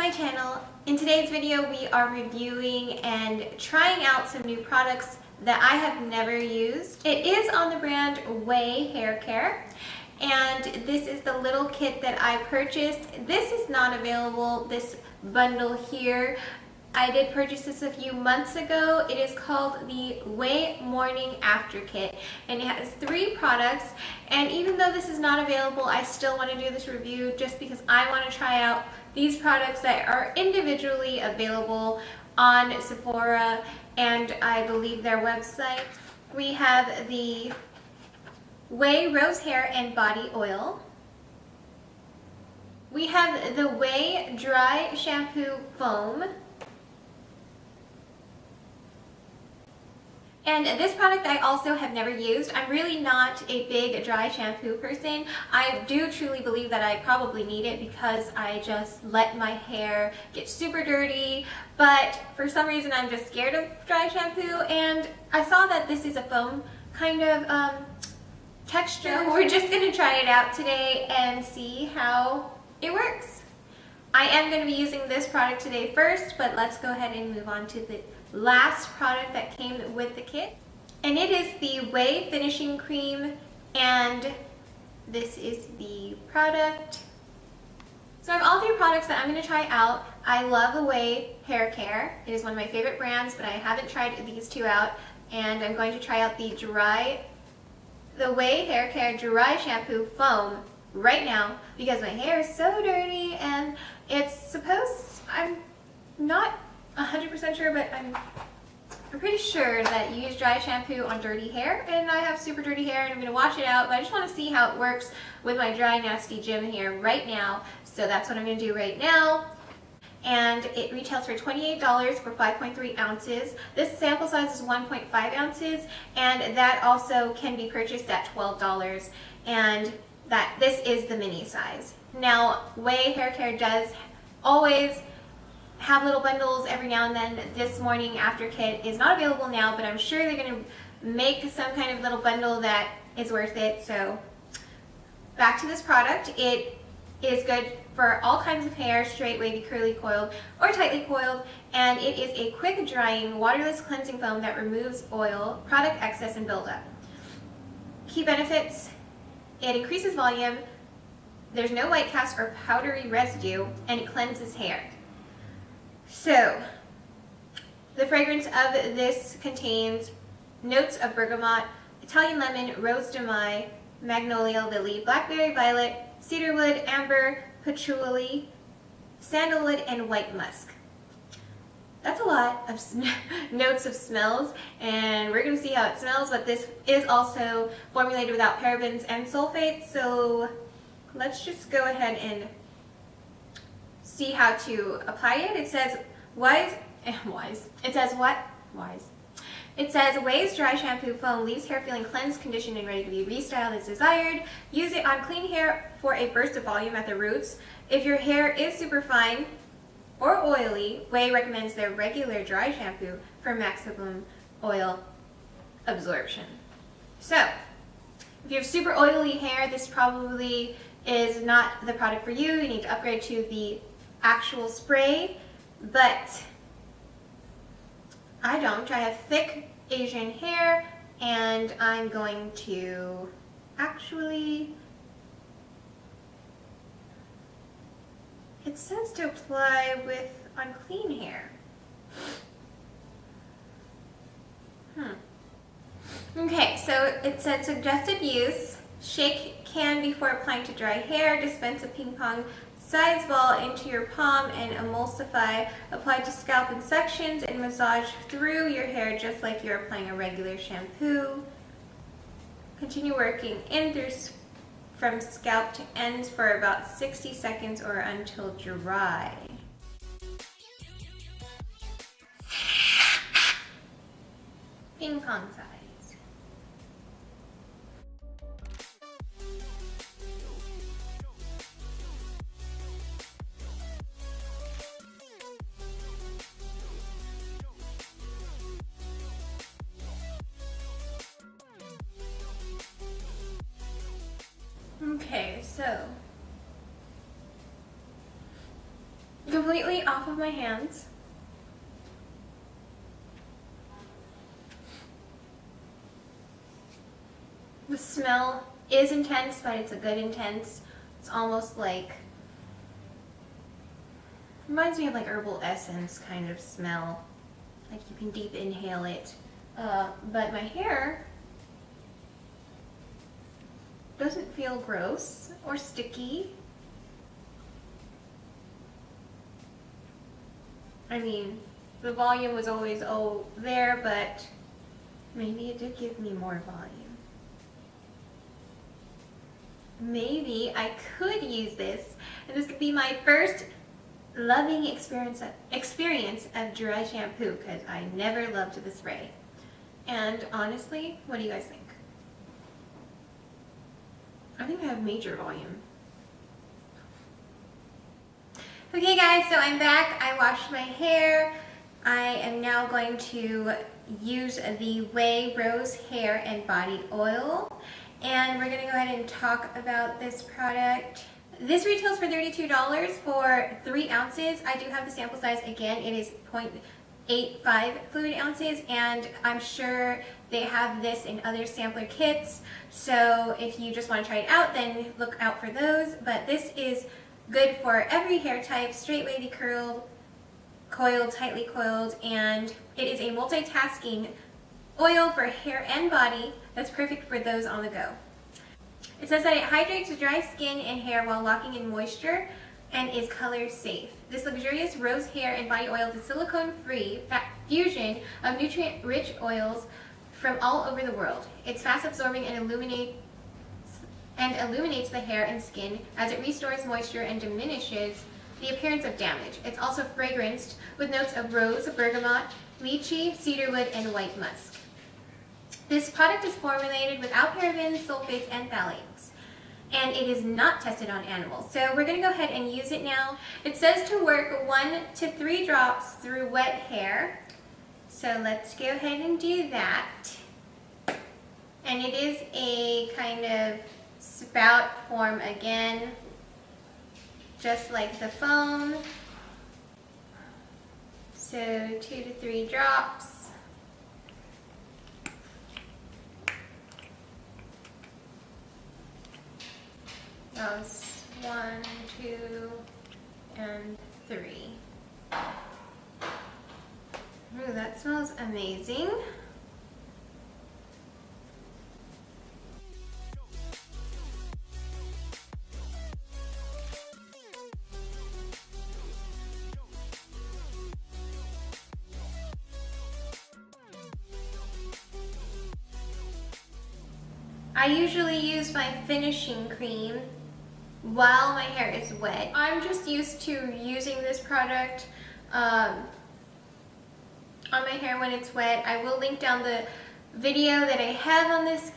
my channel. In today's video we are reviewing and trying out some new products that I have never used. It is on the brand Ouai Haircare, and this is the little kit that I purchased. This is not available, this bundle here. I did purchase this a few months ago. It is called the Ouai Morning After Kit, and it has 3 products. And even though this is not available, I still want to do this review just because I want to try out these products that are individually available on Sephora and I believe their website. We have the Ouai Rose Hair and Body Oil. We have the Ouai Dry Shampoo Foam. And this product I also have never used. I'm really not a big dry shampoo person. I do truly believe that I probably need it because I just let my hair get super dirty, but for some reason I'm just scared of dry shampoo, and I saw that this is a foam kind of texture. We're just going to try it out today and see how it works. I am going to be using this product today first, but let's go ahead and move on to the last product that came with the kit, and it is the Ouai Finishing Cream, and this is the product. So I have all 3 products that I'm going to try out. I love Ouai Haircare. It is one of my favorite brands, but I haven't tried these 2 out, and I'm going to try out the Ouai Haircare Dry Shampoo Foam right now because my hair is so dirty, and it's supposed, I'm not 100% sure, but I'm pretty sure that you use dry shampoo on dirty hair, and I have super dirty hair and I'm going to wash it out, but I just want to see how it works with my dry nasty gym hair right now, so that's what I'm going to do right now. And it retails for $28 for 5.3 ounces. This sample size is 1.5 ounces, and that also can be purchased at $12, and that this is the mini size. Now, Ouai Haircare does always have little bundles every now and then. This Morning After Kit is not available now, but I'm sure they're going to make some kind of little bundle that is worth it. So back to this product. It is good for all kinds of hair, straight, wavy, curly, coiled, or tightly coiled, and it is a quick drying, waterless cleansing foam that removes oil, product excess, and buildup. Key benefits: it increases volume, there's no white cast or powdery residue, and it cleanses hair. So, the fragrance of this contains notes of bergamot, Italian lemon, rose de mai, magnolia, lily, blackberry, violet, cedarwood, amber, patchouli, sandalwood, and white musk. That's a lot of notes of smells, and we're going to see how it smells, but this is also formulated without parabens and sulfates, so let's just go ahead and see how to apply it. It says It says Ouai's dry shampoo foam leaves hair feeling cleansed, conditioned, and ready to be restyled as desired. Use it on clean hair for a burst of volume at the roots. If your hair is super fine or oily, Ouai recommends their regular dry shampoo for maximum oil absorption. So, if you have super oily hair, this probably is not the product for you. You need to upgrade to the actual spray, but I don't. I have thick Asian hair, and I'm going to actually, it says to apply with on clean hair. Okay, so it said suggested use: shake can before applying to dry hair, dispense a ping pong size ball into your palm and emulsify, apply to scalp in sections and massage through your hair just like you're applying a regular shampoo. Continue working in through from scalp to ends for about 60 seconds or until dry. Ping pong size. Okay, so completely off of my hands. The smell is intense, but it's a good intense. It's almost like, reminds me of like herbal essence kind of smell. Like you can deep inhale it. But my hair doesn't feel gross or sticky. I mean, the volume was always there, but maybe it did give me more volume. Maybe I could use this, and this could be my first loving experience of dry shampoo, because I never loved the spray. And honestly, what do you guys think? I think I have major volume. Okay guys, so I'm back. I washed my hair. I am now going to use the Ouai Rose Hair and Body Oil. And we're going to go ahead and talk about this product. This retails for $32 for 3 ounces. I do have the sample size again. It is 0.85 fluid ounces, and I'm sure they have this in other sampler kits. So if you just want to try it out, then look out for those. But this is good for every hair type, straight, wavy, curled, coiled, tightly coiled, and it is a multitasking oil for hair and body that's perfect for those on the go. It says that it hydrates dry skin and hair while locking in moisture and is color safe. This luxurious rose hair and body oil is a silicone-free fusion of nutrient-rich oils from all over the world. It's fast absorbing and illuminates the hair and skin as it restores moisture and diminishes the appearance of damage. It's also fragranced with notes of rose, bergamot, lychee, cedarwood, and white musk. This product is formulated without parabens, sulfates, and phthalates, and it is not tested on animals. So we're going to go ahead and use it now. It says to work 1 to 3 drops through wet hair. So let's go ahead and do that. And it is a kind of spout form again, just like the foam. So 2 to 3 drops. That was 1, 2, and 3. Ooh, that smells amazing. I usually use my finishing cream while my hair is wet. I'm just used to using this product on my hair when it's wet. I will link down the video that I have on this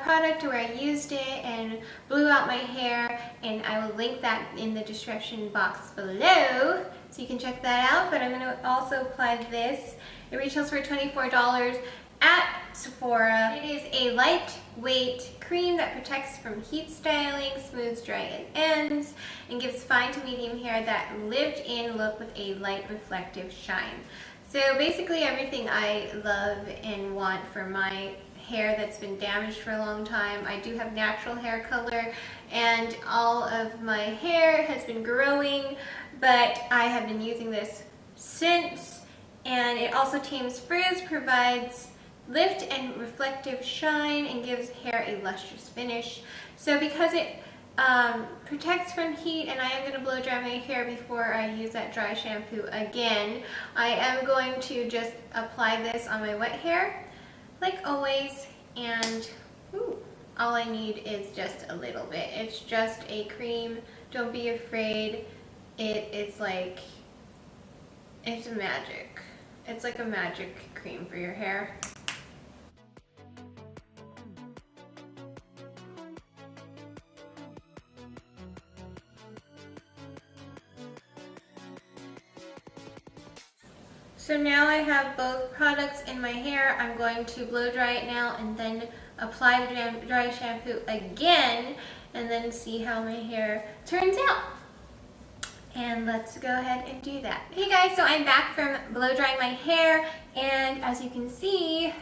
product where I used it and blew out my hair, and I will link that in the description box below so you can check that out. But I'm going to also apply this. It retails for $24 at Sephora. It is a lightweight cream that protects from heat styling, smooths dry ends, and gives fine to medium hair that lived-in look with a light reflective shine. So basically everything I love and want for my hair that's been damaged for a long time. I do have natural hair color, and all of my hair has been growing, but I have been using this since. And it also tames frizz, provides lift and reflective shine, and gives hair a lustrous finish. So because it protects from heat, and I am going to blow dry my hair before I use that dry shampoo again, I am going to just apply this on my wet hair like always, and all I need is just a little bit. It's just a cream. Don't be afraid. It's like, it's magic. It's like a magic cream for your hair. So now I have both products in my hair. I'm going to blow dry it now and then apply the dry shampoo again and then see how my hair turns out. And let's go ahead and do that. Hey guys, so I'm back from blow drying my hair, and as you can see,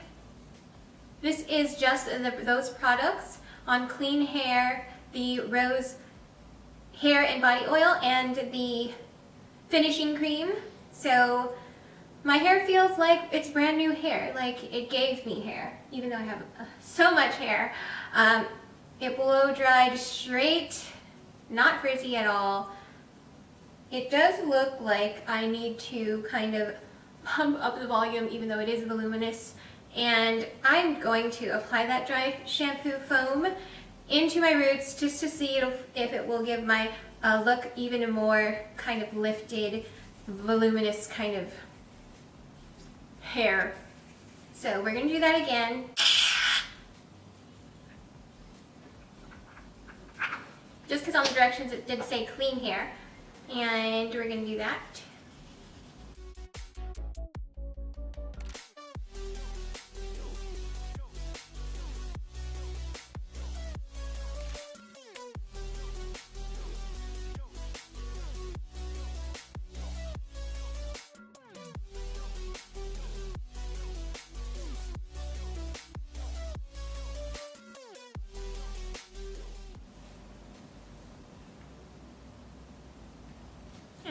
this is just those products on clean hair, the rose hair and body oil and the finishing cream. So my hair feels like it's brand new hair, like it gave me hair, even though I have so much hair. It blow dried straight, not frizzy at all. It does look like I need to kind of pump up the volume even though it is voluminous. And I'm going to apply that dry shampoo foam into my roots just to see if it will give my look even a more kind of lifted, voluminous kind of hair. So we're going to do that again. Just because on the directions it did say clean hair. And we're going to do that.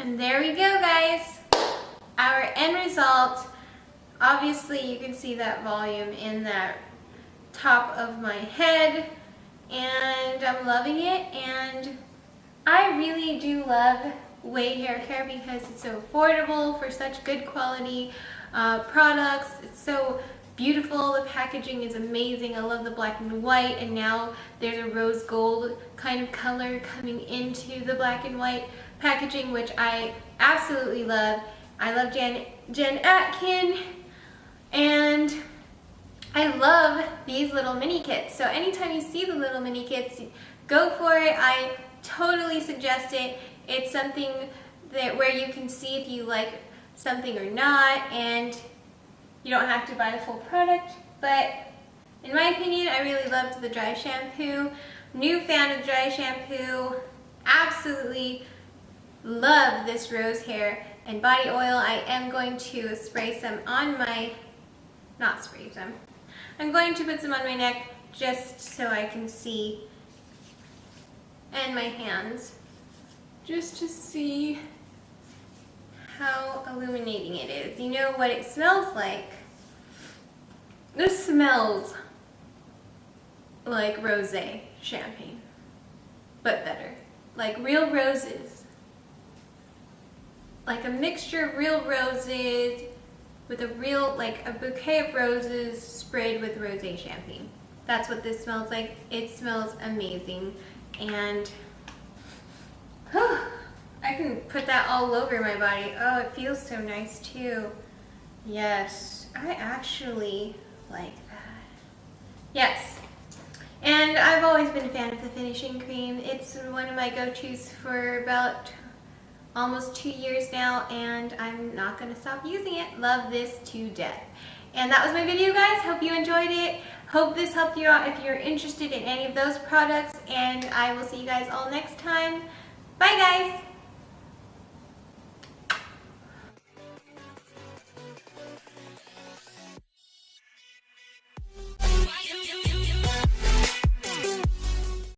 And there we go, guys. Our end result. Obviously you can see that volume in that top of my head, and I'm loving it. And I really do love Ouai Haircare because it's so affordable for such good quality products. It's so beautiful. The packaging is amazing. I love the black and white, and now there's a rose gold kind of color coming into the black and white packaging, which I absolutely love. I love Jen Atkin, and I love these little mini kits. So anytime you see the little mini kits, go for it. I totally suggest it. It's something that where you can see if you like something or not, and you don't have to buy the full product. But in my opinion, I really loved the dry shampoo. New fan of dry shampoo. Absolutely love this rose hair and body oil. I am going to spray some on my, not spray some, I'm going to put some on my neck just so I can see, and my hands, just to see how illuminating it is. You know what it smells like? This smells like rosé champagne, but better. Like real roses. Like a mixture of real roses with a real, like a bouquet of roses sprayed with rosé champagne. That's what this smells like. It smells amazing. And I can put that all over my body. Oh, it feels so nice too. Yes, I actually like that. Yes. And I've always been a fan of the finishing cream. It's one of my go-tos for about almost 2 years now, and I'm not going to stop using it. Love this to death. And that was my video, guys. Hope you enjoyed it. Hope this helped you out if you're interested in any of those products, and I will see you guys all next time. Bye, guys.